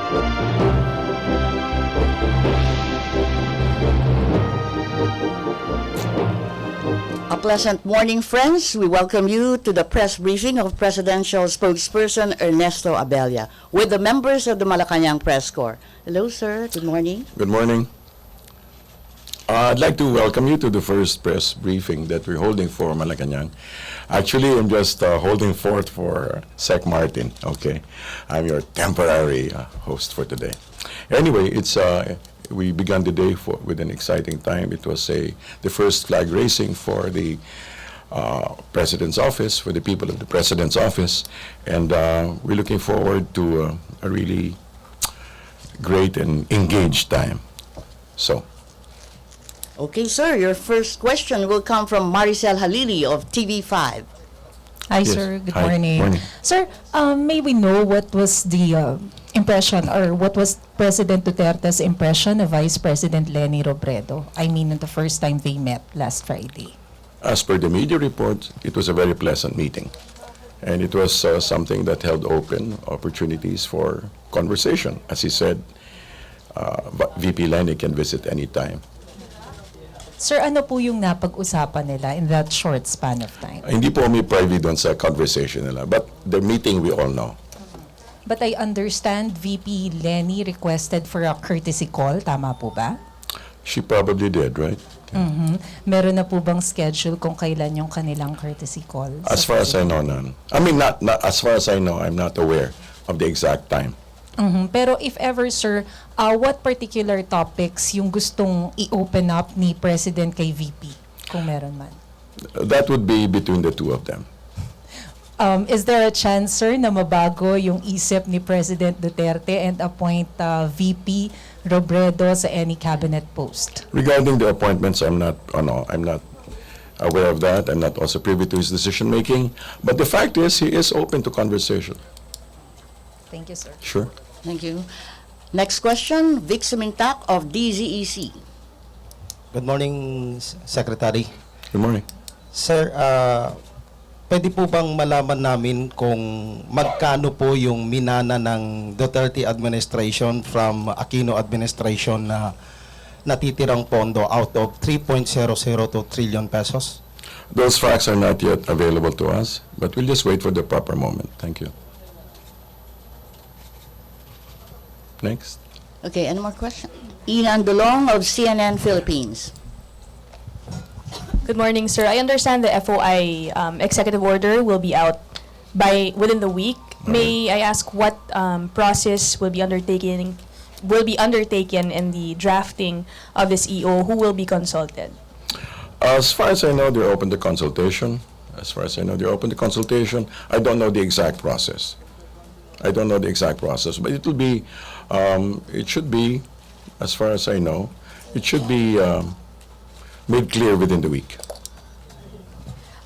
A pleasant morning, friends. We welcome you to the press briefing of Presidential Spokesperson Ernesto Abella with the members of the Malacanang Press Corps. Hello, sir. Good morning. Good morning. I'd like to welcome you to the first press briefing that we're holding for Malacanang. Actually, I'm just holding forth for Sec Martin, okay? I'm your temporary host for today. Anyway, we began the day with an exciting time. It was the first flag raising for the President's office, for the people of the President's office, and we're looking forward to a really great and engaged time. So. Okay, sir. Your first question will come from Maricel Halili of TV5. Hi, Yes. sir. Good Hi. morning. Morning. Sir, may we know what was the impression or what was President Duterte's impression of Vice President Leni Robredo? I mean, the first time they met last Friday. As per the media report, it was a very pleasant meeting. And it was something that held open opportunities for conversation. As he said, VP Leni can visit anytime. Sir, ano po yung napag-usapan nila in that short span of time? Hindi po kami privy doon sa conversation nila. But the meeting, we all know. But I understand VP Leni requested for a courtesy call. Tama po ba? She probably did, right? Meron na po bang schedule kung kailan yung kanilang courtesy call? As far as I know, none. I mean, not as far as I know, I'm not aware of the exact time. Pero if ever, sir, what particular topics yung gustong i-open up ni President kay VP, kung meron man? That would be between the two of them. Is there a chance, sir, na mabago yung isip ni President Duterte and appoint VP Robredo sa any cabinet post? Regarding the appointments, I'm not aware of that. I'm not also privy to his decision making. But the fact is, he is open to conversation. Thank you, sir. Sure. Thank you. Next question, Vic Sumintak of DZEC. Good morning, Secretary. Good morning. Sir, pwede po bang malaman namin kung magkano po yung minana ng Duterte administration from Aquino administration na natitirang pondo out of 3.002 trillion pesos? Those facts are not yet available to us, but we'll just wait for the proper moment. Thank you. Next. Okay, any more questions? Ian Dulong of CNN Philippines. Good morning, sir. I understand the FOI executive order will be out within the week. May I ask what process will be undertaken in the drafting of this EO? Who will be consulted? As far as I know, they're open to consultation. I don't know the exact process. But it will be, it should be, as far as I know, it should be made clear within the week.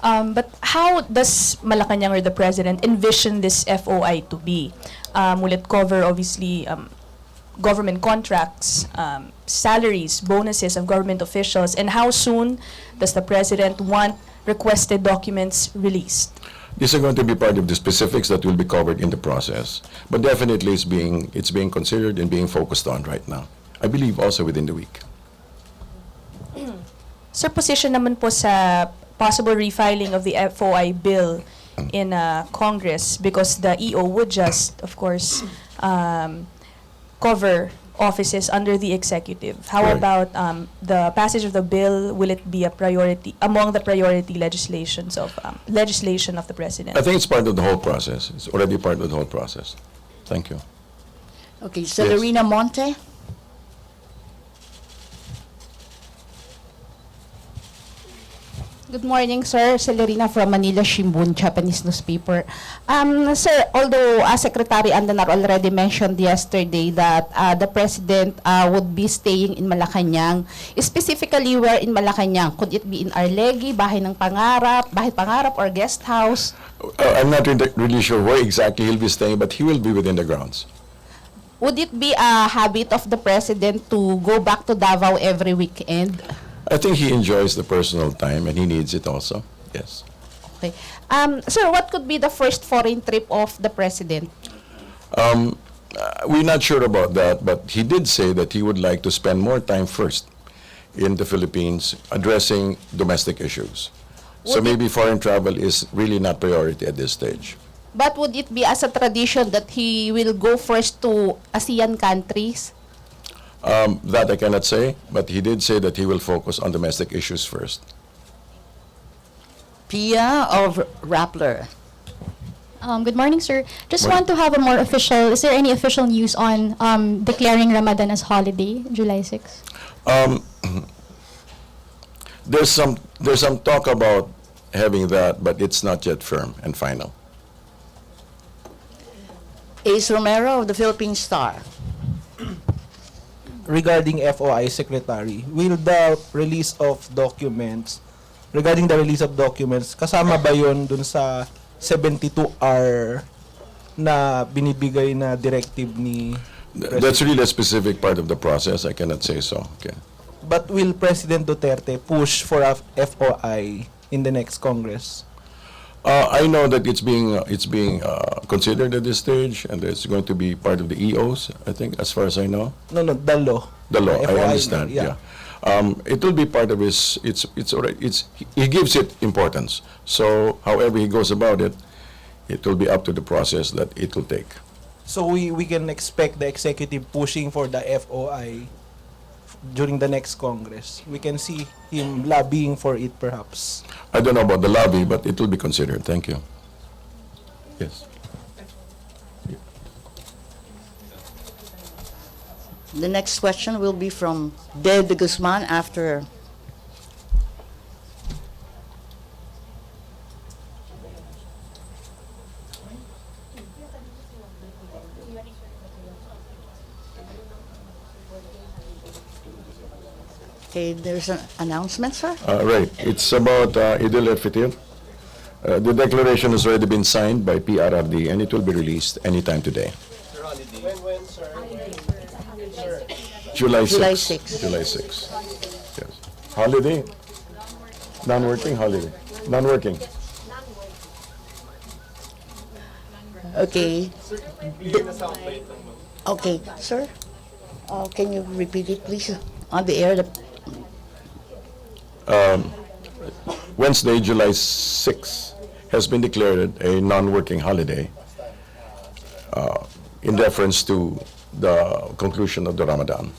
But how does Malacanang or the President envision this FOI to be? Will it cover, obviously, government contracts, salaries, bonuses of government officials, and how soon does the President want requested documents released? These are going to be part of the specifics that will be covered in the process. But definitely it's being considered and being focused on right now. I believe also within the week. Sir, position naman po sa possible refiling of the FOI bill in Congress because the EO would just, of course, cover offices under the executive. How Right. about the passage of the bill? Will it be a priority among the priority legislation of the president? I think it's part of the whole process. It's already part of the whole process. Thank you. Okay, Celerina Monte. Good morning, sir. Celerina from Manila Shimbun, Japanese newspaper. Sir, although Secretary Andanar already mentioned yesterday that the President would be staying in Malacanang, specifically where in Malacanang? Could it be in Arlegui, Bahay Pangarap, or guest house? I'm not really sure where exactly he'll be staying, but he will be within the grounds. Would it be a habit of the President to go back to Davao every weekend? I think he enjoys the personal time and he needs it also. Yes. Okay. Sir, what could be the first foreign trip of the President? we're not sure about that, but he did say that he would like to spend more time first in the Philippines addressing domestic issues. So Would it- maybe foreign travel is really not priority at this stage. But would it be as a tradition that he will go first to ASEAN countries? That I cannot say, but he did say that he will focus on domestic issues first. Pia of Rappler. Good morning, sir. Just Morning. want to have a more official, is there any official news on declaring Ramadan as holiday, July 6? There's some talk about having that, but it's not yet firm and final. Ace Romero of the Philippine Star. Regarding FOI secretary, will the release of documents, regarding the release of documents, kasama ba yun dun sa 72-hour na binibigay na directive ni That's really a specific part of the process. I cannot say so. Okay. But will President Duterte push for a FOI in the next Congress? I know that it's being considered at this stage, and it's going to be part of the EOs. I think, as far as I know, No, the law. the law. I FOI, understand. Yeah. It will be part of his. It's already. He gives it importance. So, however he goes about it, it will be up to the process that it will take. So we can expect the executive pushing for the FOI during the next Congress. We can see him lobbying for it perhaps. I don't know about the lobby, but it will be considered. Thank you. Yes. The next question will be from Dave de Guzman after. Okay, there's an announcement, sir. Right. It's about Idul Fitr. The declaration has already been signed by PRRD, and it will be released anytime today. July 6. July 6. July 6. Yes. Holiday? Non-working holiday. Non-working. Okay. Okay, sir. Can you repeat it, please, on the air? Wednesday, July 6, has been declared a non-working holiday in reference to the conclusion of the Ramadan.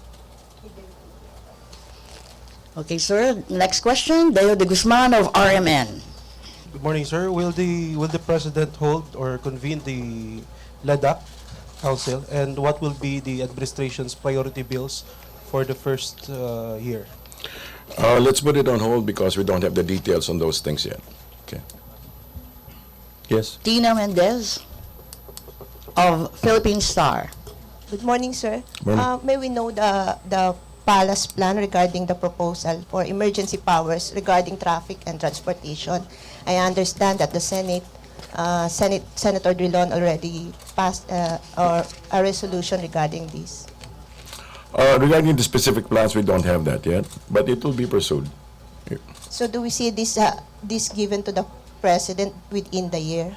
Okay, sir. Next question, Deo de Guzman of RMN. Good morning, sir. Will the president hold or convene the Ladakh Council, and what will be the administration's priority bills for the first year? Let's put it on hold because we don't have the details on those things yet. Okay. Yes. Tina Mendez of Philippine Star. Good morning, sir. Morning. May we know the palace plan regarding the proposal for emergency powers regarding traffic and transportation? I understand that the Senator Drilon already passed or a resolution regarding this. Regarding the specific plans, we don't have that yet, but it will be pursued. So do we see this given to the president within the year?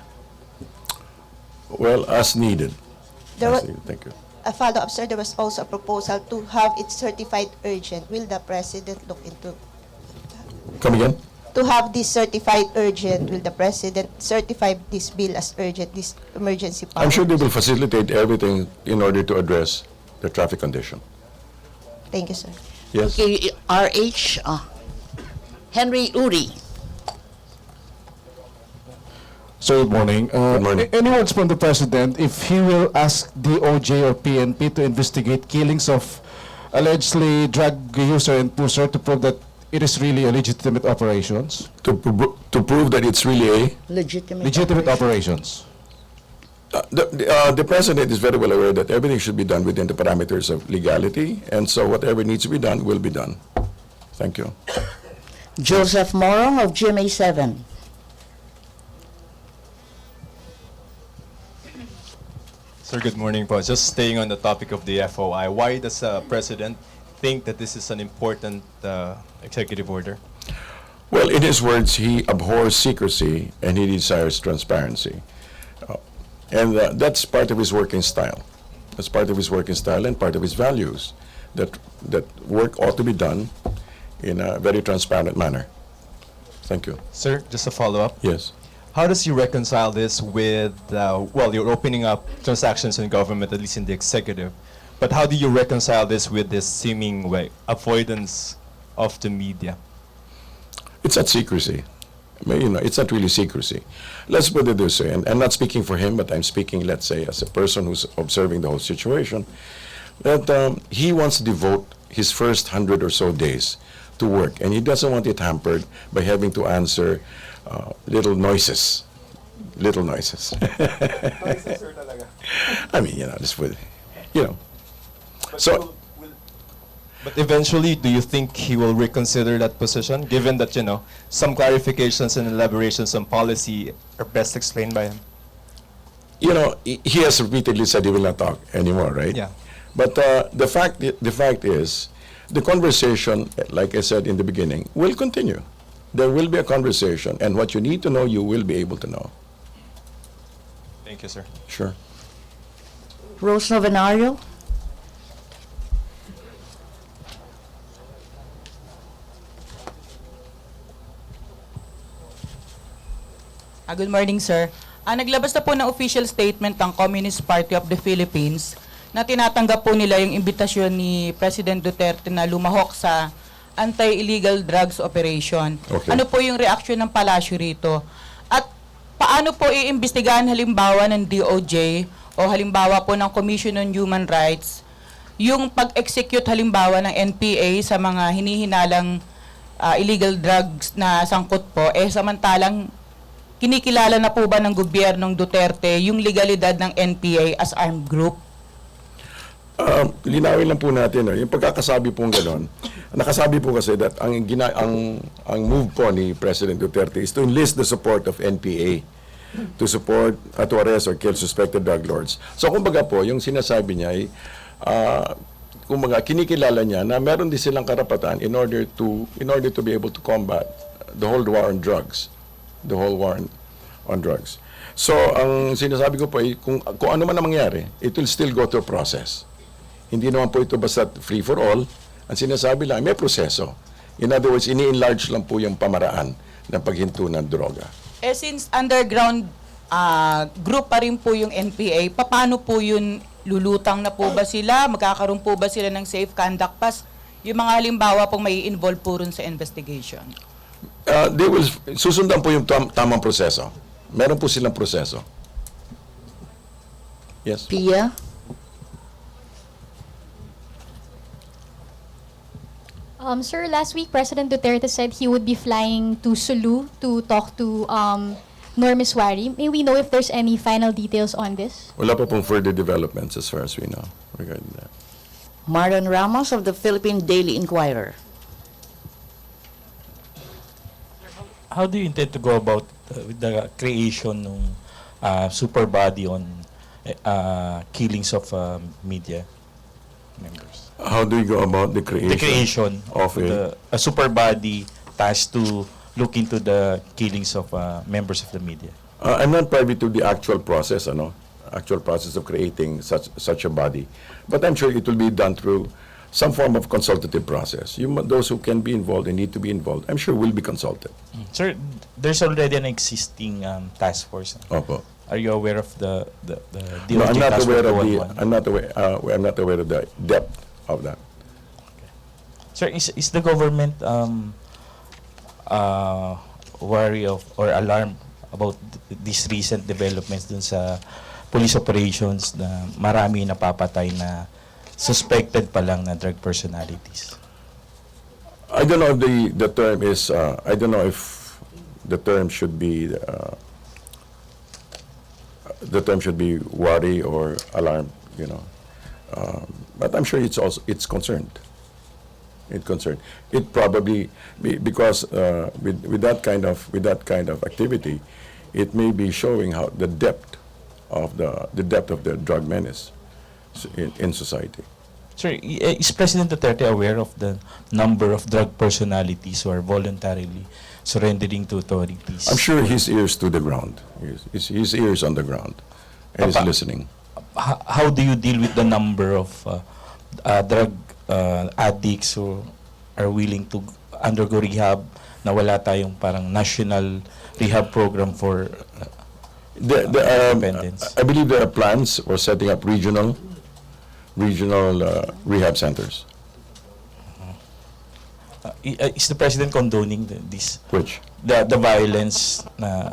Well, as needed. There As wa- needed. Thank you. A follow-up, sir, there was also a proposal to have it certified urgent. Will the president look into Come again? to have this certified urgent? Will the president certify this bill as urgent, this emergency power? I'm sure they will facilitate everything in order to address the traffic condition. Thank you, sir. Yes. Okay, RH Henry Uri. So good morning. Good morning. Any words from the President if he will ask DOJ or PNP to investigate killings of allegedly drug user and pusher to prove that it is really a legitimate operations? To prove that it's really a... Legitimate operations. The President is very well aware that everything should be done within the parameters of legality, and so whatever needs to be done will be done. Thank you. Joseph Morong of GMA 7. Sir, good morning po. Just staying on the topic of the FOI, why does the President think that this is an important executive order? Well, in his words, he abhors secrecy and he desires transparency. And that's part of his working style. That's part of his working style and part of his values. That work ought to be done in a very transparent manner. Thank you. Sir, just a follow-up. Yes. How does you reconcile this with, well, you're opening up transactions in government, at least in the executive, but how do you reconcile this with this seeming avoidance of the media? It's not secrecy. I mean, it's not really secrecy. Let's put it this way, and I'm not speaking for him, but I'm speaking, let's say, as a person who's observing the whole situation, that he wants to devote his first 100 or so days to work, and he doesn't want it hampered by having to answer little noises. Little noises. I mean, just with, So, But eventually, do you think he will reconsider that position, given that, some clarifications and elaborations on policy are best explained by him? he has repeatedly said he will not talk anymore, right? Yeah. But the fact is, the conversation, like I said in the beginning, will continue. There will be a conversation, and what you need to know, you will be able to know. Thank you, sir. Sure. Rose Novenario? Good morning, sir. Naglabas na po ng official statement ang Communist Party of the Philippines na tinatanggap po nila yung imbitasyon ni President Duterte na lumahok sa anti-illegal drugs operation. Okay. Ano po yung reaction ng palasyo rito? At paano po iimbestigahan halimbawa ng DOJ o halimbawa po ng Commission on Human Rights yung pag-execute halimbawa ng NPA sa mga hinihinalang illegal drugs na sangkot po, samantalang kinikilala na po ba ng gobyernong Duterte yung legalidad ng NPA as armed group? Linawin lang po natin, yung pagkakasabi pong gano'n, nakasabi po kasi that ang move po ni President Duterte is to enlist the support of NPA to support, to arrest or kill suspected drug lords. So kumbaga po, yung sinasabi niya ay, kumbaga kinikilala niya na meron din silang karapatan in order to be able to combat the whole war on drugs. The whole war on drugs. So, ang sinasabi ko po ay, kung ano man ang mangyari, it will still go through a process. Hindi naman po ito basta free for all. Ang sinasabi lang, may proseso. In other words, ini-enlarge lang po yung pamaraan ng paghinto ng droga. Since underground group pa rin po yung NPA, paano po yun, lulutang na po ba sila? Magkakaroon po ba sila ng safe conduct pass? Yung mga halimbawa pong may involve po rin sa investigation. They will susundan po yung tamang proseso. Meron po silang proseso. Yes. Pia? Sir, last week President Duterte said he would be flying to Sulu to talk to Normis Wari. May we know if there's any final details on this? Wala pa pong further developments as far as we know regarding that. Marlon Ramos of the Philippine Daily Inquirer. How do you intend to go about with the creation ng super body on killings of media members? How do you go about the creation? The creation of a super body tasked to look into the killings of members of the media. I'm not privy to the actual process, actual process of creating such a body, but I'm sure it will be done through some form of consultative process. Those who can be involved and need to be involved, I'm sure will be consulted. Sir, there's already an existing task force. Opo. Are you aware of the No, I'm DOJ not task aware force of 211? I'm not aware of the depth of that. Sir, is the government worry of or alarmed about these recent developments dun sa police operations na marami napapatay na suspected pa lang na drug personalities? I don't know if the term is. I don't know if the term should be. The term should be worry or alarm. But I'm sure it's concerned. It's concerned. It probably because with that kind of activity, it may be showing how the depth of the drug menace in society. Sir, is President Duterte aware of the number of drug personalities who are voluntarily surrendering to authorities? I'm sure his ears to the ground. His ears on the ground, and he's listening. how do you deal with the number of drug addicts who are willing to undergo rehab na wala tayong parang national rehab program for dependents? I believe there are plans for setting up regional rehab centers. Is the president condoning this? Which? The violence na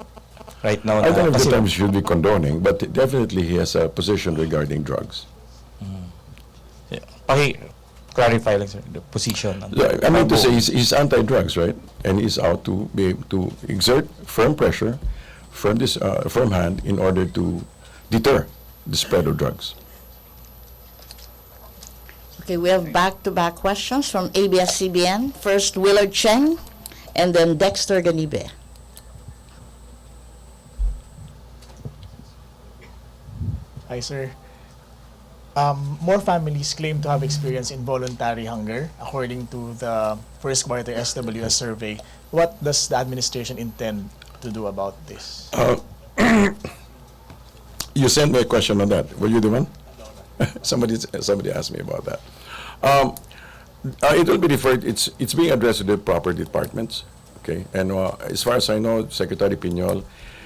right now? I don't know if kasi- the term should be condoning, but definitely he has a position regarding drugs. Paki-clarify lang, sir, the position. I mean to say, he's anti-drugs, right? And he's out to be to exert firm pressure, firm hand in order to deter the spread of drugs. Okay, we have back-to-back questions from ABS-CBN. First, Willard Cheng, and then Dexter Ganibe. Hi, sir. More families claim to have experienced involuntary hunger, according to the first quarter SWS survey. What does the administration intend to do about this? You sent me a question on that. Were you the one? Somebody asked me about that. It will be referred. It's being addressed to the proper departments. Okay, and as far as I know, Secretary Piñol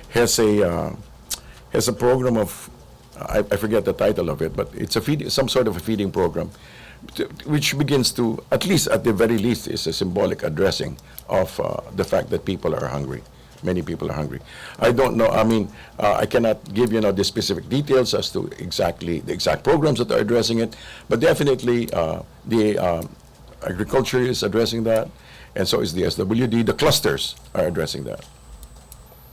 has a program of I forget the title of it, but it's some sort of a feeding program, which begins to, at least at the very least, is a symbolic addressing of the fact that people are hungry. Many people are hungry. I don't know. I mean, I cannot give the specific details as to the exact programs that are addressing it, but definitely the agriculture is addressing that, and so is the SWD. The clusters are addressing that.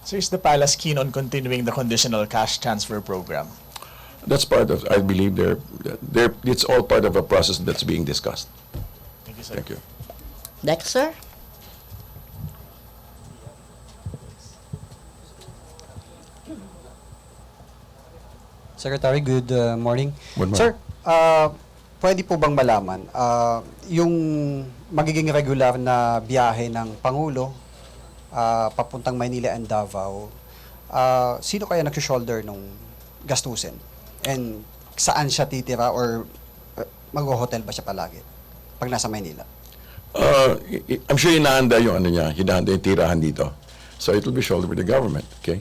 So is the palace keen on continuing the conditional cash transfer program? That's part of. I believe it's all part of a process that's being discussed. Thank you, sir. Thank you. Dexter? Secretary, good morning. Good morning. Sir, pwede po bang malaman, yung magiging regular na biyahe ng Pangulo papuntang Maynila and Davao, sino kaya nag-shoulder nung gastusin? And saan siya titira or mag-hotel ba siya palagi pag nasa Maynila? I'm sure hinahanda yung hinahanda yung tirahan dito. So it will be shouldered with the government, okay?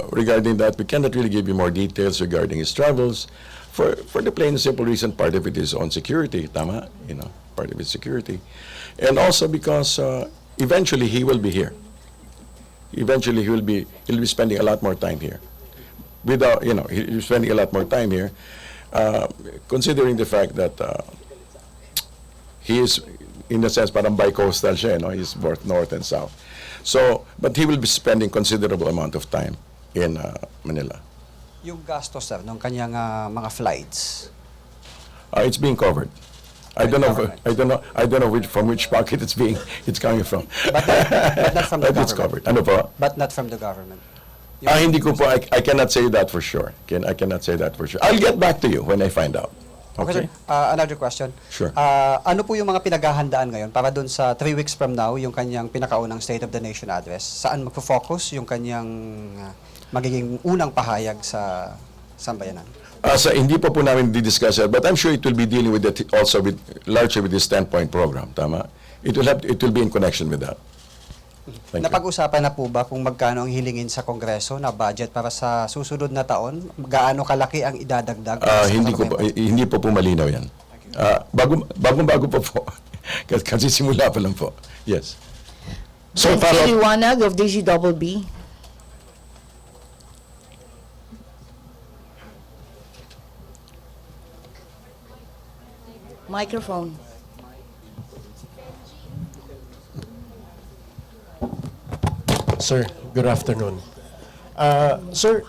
Regarding that, we cannot really give you more details regarding his travels. For the plain and simple reason, part of it is on security, tama? Part of it is security. And also because eventually he will be here. Eventually he'll be spending a lot more time here. He's spending a lot more time here, considering the fact that he is, in a sense, parang bi-coastal siya, he's both north and south. So, but he will be spending considerable amount of time in Manila. Yung gastos, sir, ng kanyang mga flights? It's being covered. I don't know from which pocket it's coming from. But not from the But it's government. covered. Ano po? But not from the government. Hindi ko po. I cannot say that for sure. I cannot say that for sure. I'll get back to you when I find out. Okay, sir. Another question. Sure. Ano po yung mga pinaghahandaan ngayon para dun sa 3 weeks from now, yung kanyang pinakaunang State of the Nation address? Saan magfo-focus yung kanyang magiging unang pahayag sa sambayanan? Hindi po namin di-discuss it, but I'm sure it will be dealing with it also largely with this 10-point program. Tama? It will be in connection with that. Thank you. Napag-usapan na po ba kung magkano ang hilingin sa Kongreso na budget para sa susunod na taon? Gaano kalaki ang idadagdag? Hindi po malinaw yan. Bagong-bago po. Kasi simula pa lang po. Yes. So, Liwanag of DGBB. Microphone. Sir, good afternoon. Sir,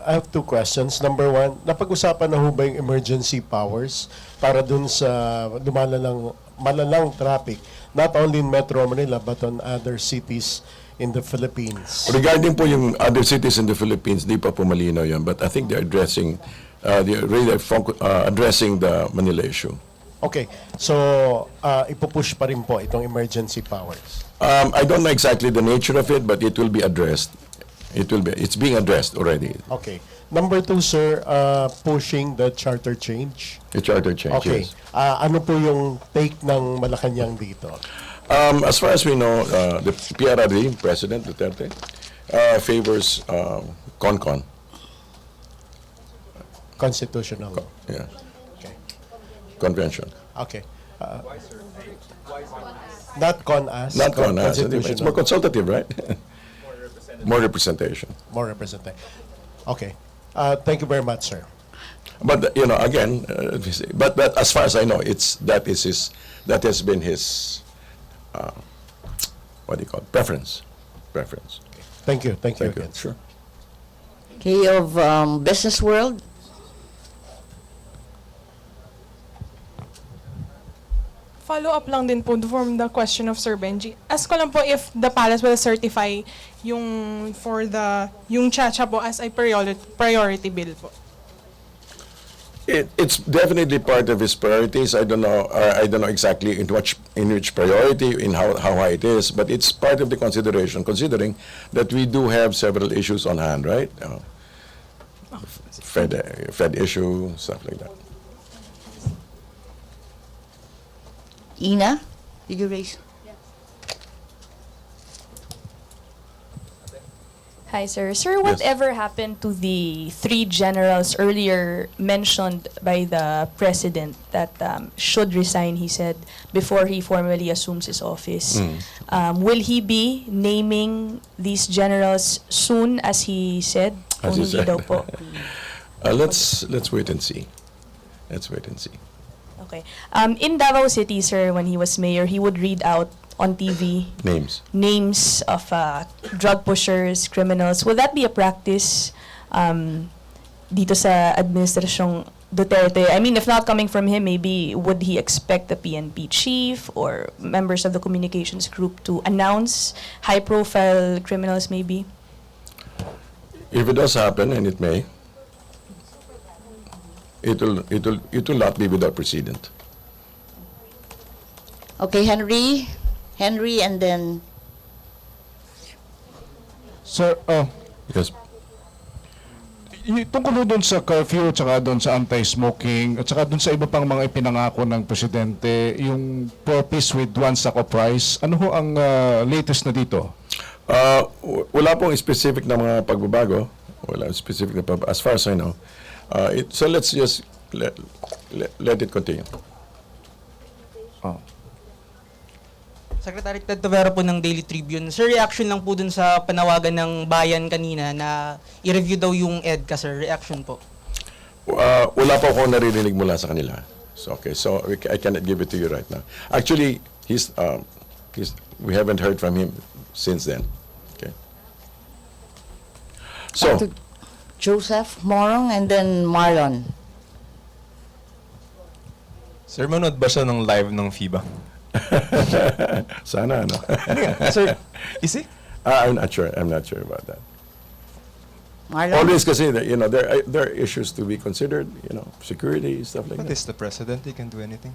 I have 2 questions. Number 1, napag-usapan na ho ba yung emergency powers para dun sa malalang traffic, not only in Metro Manila but on other cities in the Philippines? Regarding po yung other cities in the Philippines, di pa po malinaw yun, but I think they're addressing the Manila issue. Okay, so ipupush pa rin po itong emergency powers. I don't know exactly the nature of it, but it will be addressed. It's being addressed already. Okay. Number two, sir, pushing the charter change. The charter change, Okay. yes. Ano po yung take ng Malacanang dito? As far as we know, the PRRD, President Duterte, favors CONCON. Constitutional. Yeah. Okay. Convention. Okay. Not CONAS. Not CONAS. It's Constitutional. more consultative, right? More representation. More representative. Okay. Thank you very much, sir. But you know, again, but as far as I know, that has been his what do you call it? Preference. Thank you. Thank you Thank you. again. Sure. Okay, of business world, Follow-up lang din po from the question of Sir Benji. Ask ko lang po if the palace will certify yung Chacha po as a priority bill po. It's definitely part of his priorities. I don't know exactly in which priority, in how high it is, but it's part of the consideration, considering that we do have several issues on hand, right? Fed issue, stuff like that. Ina, did you raise? Hi, sir. Sir, Yes. whatever happened to the 3 generals earlier mentioned by the president that should resign, he said, before he formally assumes his office? Will he be naming these generals soon, as he said? As O he hindi said. daw po? Let's wait and see. Okay. In Davao City, sir, when he was mayor, he would read out on TV names of drug pushers, criminals. Will that be a practice dito sa administrasyong Duterte? I mean, if not coming from him, maybe would he expect the PNP chief or members of the communications group to announce high-profile criminals maybe? If it does happen, and it may, it will not be without precedent. Okay, Henry, and then Sir, Yes. tungkol doon sa curfew, tsaka doon sa anti-smoking, at tsaka doon sa iba pang mga ipinangako ng presidente, yung 4 piece with 1 sack of rice, ano ho ang latest na dito? Wala pong specific na mga pagbabago. Wala specific na pagbabago. As far as I know. So let's just let it continue. Secretary Ted Tavera po ng Daily Tribune. Sir, reaction lang po dun sa panawagan ng bayan kanina na i-review daw yung EDCA, sir. Reaction po. Wala pa akong naririnig mula sa kanila. So I cannot give it to you right now. Actually, we haven't heard from him since then. Okay. So, Joseph, Morong, and then Marlon. Sir, manood ba siya ng live ng FIBA? sana, ano? Sir, is he? I'm not sure about that. Marlon? Always kasi, there are issues to be considered, security, stuff like But that. is the president, he can do anything?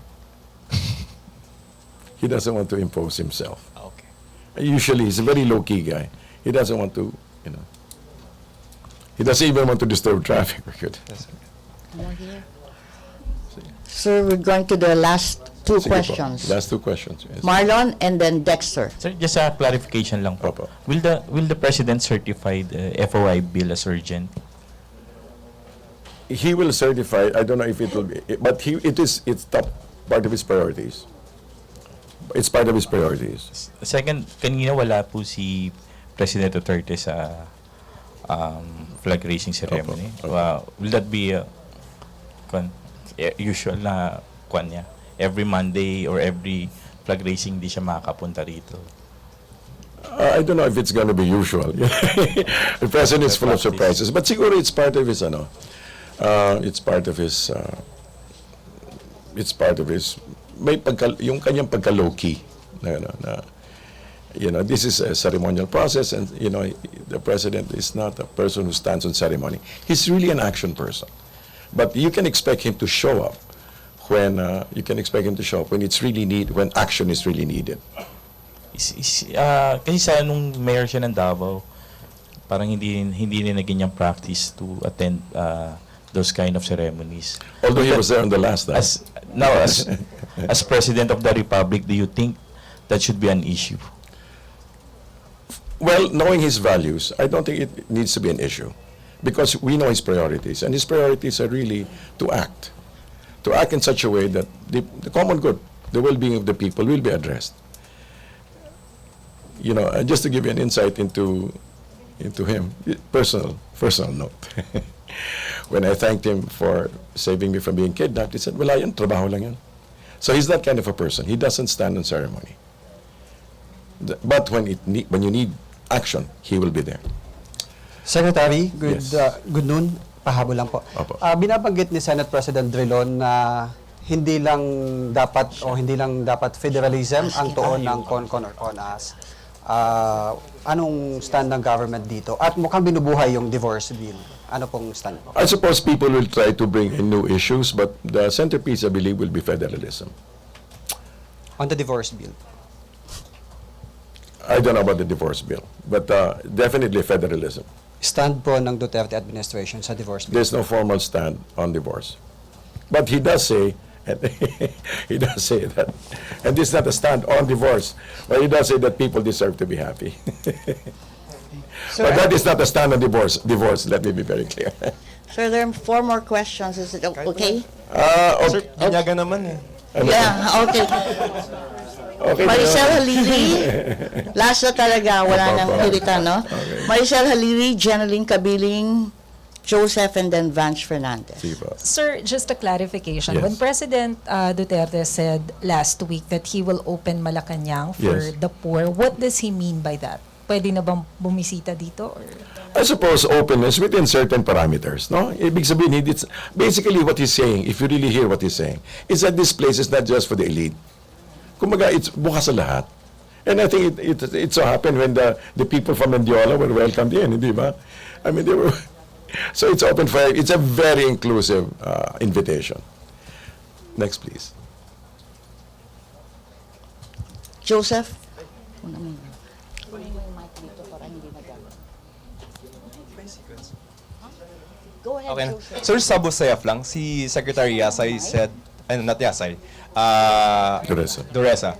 He doesn't want to impose himself. Okay. Usually, he's a very low-key guy. He doesn't want to, he doesn't even want to disturb traffic. More here. Sir, we're going to the last 2 Sige po. questions. Last 2 questions. Yes. Marlon and then Dexter. Sir, just a clarification lang po. Opo. Will the president certify the FOI bill as urgent? He will certify. I don't know if it will be, but it's top part of his priorities. It's part of his priorities. Second, kanina wala po si President Duterte sa flag raising ceremony. Opo. Will that be usual na niya? Every Monday or every flag raising di siya makakapunta rito? I don't know if it's going to be usual. The president is full of surprises, but siguro it's part of his yung kanyang pagka low key this is a ceremonial process, and the president is not a person who stands on ceremony. He's really an action person, but you can expect him to show up when it's really when action is really needed. Kasi sa nung mayor siya ng Davao, parang hindi na naging practice to attend those kind of ceremonies. Although he was there on the last time. As President of the Republic, do you think that should be an issue? Well, knowing his values, I don't think it needs to be an issue because we know his priorities, and his priorities are really to act in such a way that the common good, the well-being of the people will be addressed. You know, and just to give you an insight into him, personal note. When I thanked him for saving me from being kidnapped, he said, "Wala yan, trabaho lang yan." So he's that kind of a person. He doesn't stand on ceremony. But when you need action, he will be there. Secretary, Yes. good noon. Pahabol lang po. Opo. Binabanggit ni Senate President Drilon na hindi lang dapat federalism ang tuon ng CONCON or CONAS. Anong stand ng government dito? At mukhang binubuhay yung divorce bill. Ano pong stand po? I suppose people will try to bring in new issues, but the centerpiece, I believe, will be federalism. On the divorce bill. I don't know about the divorce bill, but definitely federalism. Stand po ng Duterte administration sa divorce bill. There's no formal stand on divorce. But he does say, he does say that, and this is not a stand on divorce, but he does say that people deserve to be happy. But that is not a stand on divorce, let me be very clear. Sir, there are 4 more questions. Is it okay? Sir, binyaga naman eh. Yeah, okay. Okay, Maricel Halili, last na talaga, wala nang hirita, no? Maricel Halili, Jeneline Cabiling, Joseph, and then Vance Fernandez. Sir, just a clarification. Yes. When President Duterte said last week that he will open Malacanang for Yes. the poor, what does he mean by that? Pwede na bang bumisita dito? Or? I suppose openness within certain parameters, no? Ibig sabihin, basically what he's saying, if you really hear what he's saying, is that this place is not just for the elite. Kumbaga, it's bukas sa lahat. And I think it so happened when the people from Mendiola were welcomed in, di ba? I mean, they were... So it's open for... It's a very inclusive invitation. Next, please. Joseph? Go ahead, Okay na. Joseph. Sir, sa Busayaf lang, si Secretary Yasay said, not Yasay, Duresa.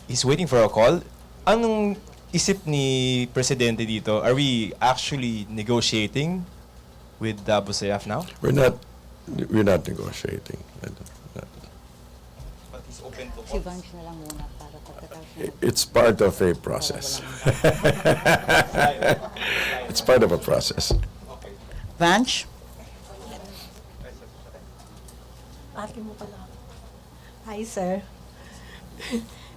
He's waiting for a call. Anong isip ni Presidente dito? Are we actually negotiating with Busayaf now? We're not negotiating. But he's open to Si Vance na lang muna para pagkatapos na. It's part of a process. It's part of a process. Vance? Ate mo pala. Hi, sir.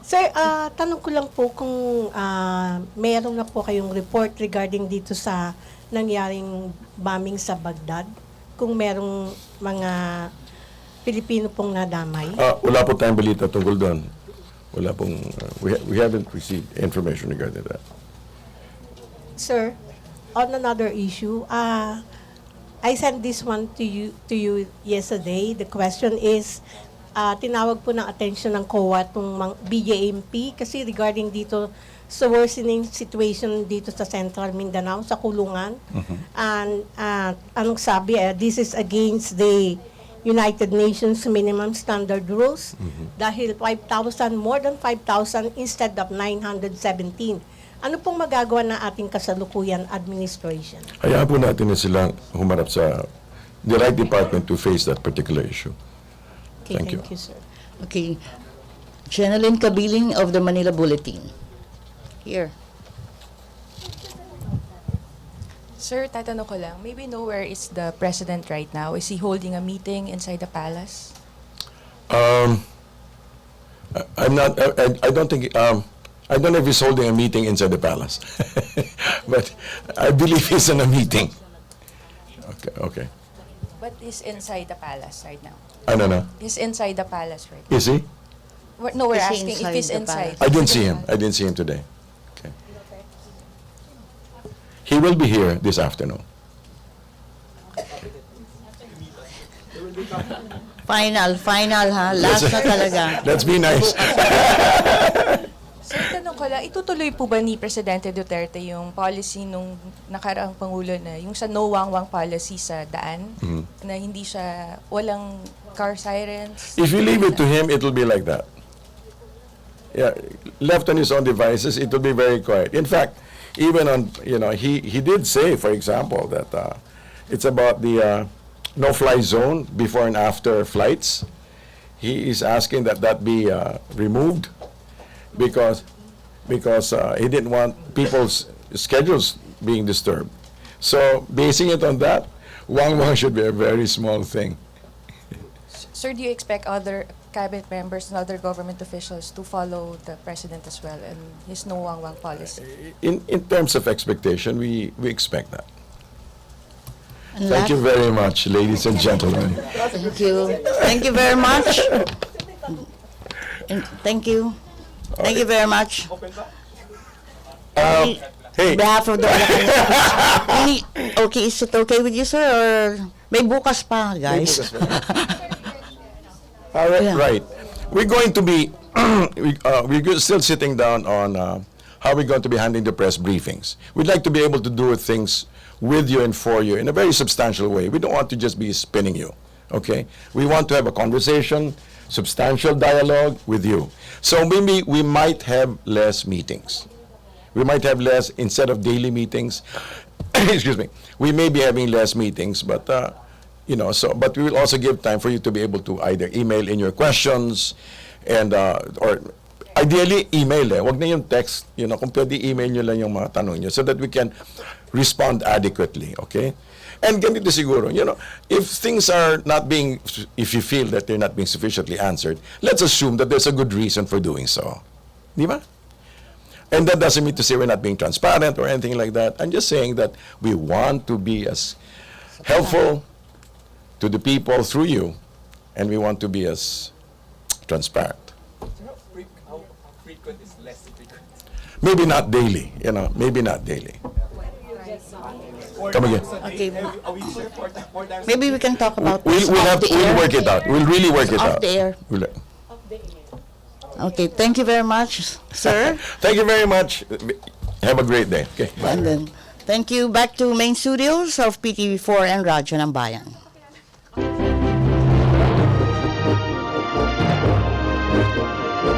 Sir, tanong ko lang po kung meron na po kayong report regarding dito sa nangyaring bombing sa Baghdad. Kung merong mga Pilipino pong nadamay. Wala po tayong balita tungkol doon. Wala pong, we haven't received information regarding that. Sir, on another issue, I sent this one to you yesterday. The question is, tinawag po ng attention ng COA itong BJMP kasi regarding dito sa worsening situation dito sa Central Mindanao, sa kulungan. And anong sabi, this is against the United Nations minimum standard rules dahil 5,000, more than 5,000 instead of 917. Ano pong magagawa ng ating kasalukuyan administration? Hayaan po natin na silang humarap sa the right department to face that particular issue. Okay, Thank you. sir. Okay. Jeneline Cabiling of the Manila Bulletin. Here. Sir, tatanong ko lang, maybe know where is the president right now? Is he holding a meeting inside the palace? I'm not, I don't think, I don't know if he's holding a meeting inside the palace. But I believe he's in a meeting. Okay. But he's inside the palace right now. I don't know. He's inside the palace right now. Is he? No, we're Is he asking if inside he's the inside. I didn't see him. I didn't see him today. Okay. He will be here this afternoon. Final ha? Last na talaga. Let's be nice. Sir, tanong Tanong ko lang, itutuloy po ba ni Presidente Duterte yung policy nung nakaraang Pangulo na yung sa no wang-wang policy sa daan? Na hindi siya, walang car sirens? If you leave it to him, it will be like that. Yeah, left on his own devices, it will be very quiet. In fact, even on, he did say, for example, that it's about the no-fly zone before and after flights. He is asking that be removed because he didn't want people's schedules being disturbed. So, basing it on that, wang-wang should be a very small thing. Sir, do you expect other cabinet members and other government officials to follow the President as well and his no wang-wang policy? In terms of expectation, we expect that. And Thank you very much, ladies and gentlemen. Thank you. Thank you very much. And thank you. Thank you very much. Hey. On behalf of the okay, is it okay with you, sir? Or may bukas pa, guys? All right, Yeah. right. We're going to be, we're still sitting down on how we're going to be handling the press briefings. We'd like to be able to do things with you and for you in a very substantial way. We don't want to just be spinning you, okay? We want to have a conversation, substantial dialogue with you. So maybe we might have less meetings. We might have less, instead of daily meetings, excuse me, we may be having less meetings, but but we will also give time for you to be able to either email in your questions and or ideally email wag na yung text, kung pwede email nyo lang yung mga tanong nyo so that we can respond adequately, okay? And ganito siguro, if things are not being, if you feel that they're not being sufficiently answered, let's assume that there's a good reason for doing so. Di ba? And that doesn't mean to say we're not being transparent or anything like that. I'm just saying that we want to be as helpful to the people through you, and we want to be as transparent. How frequent is less frequent? Maybe not daily, maybe not daily. Come again. Okay. Maybe we can talk about this We'll off the air. work it out. We'll really work it Off out. the air. Okay, thank you very much, sir. Thank you very much. Have a great day. Okay, bye. And then, thank you. Back to main studios of PTV4 and Radyo ng Bayan.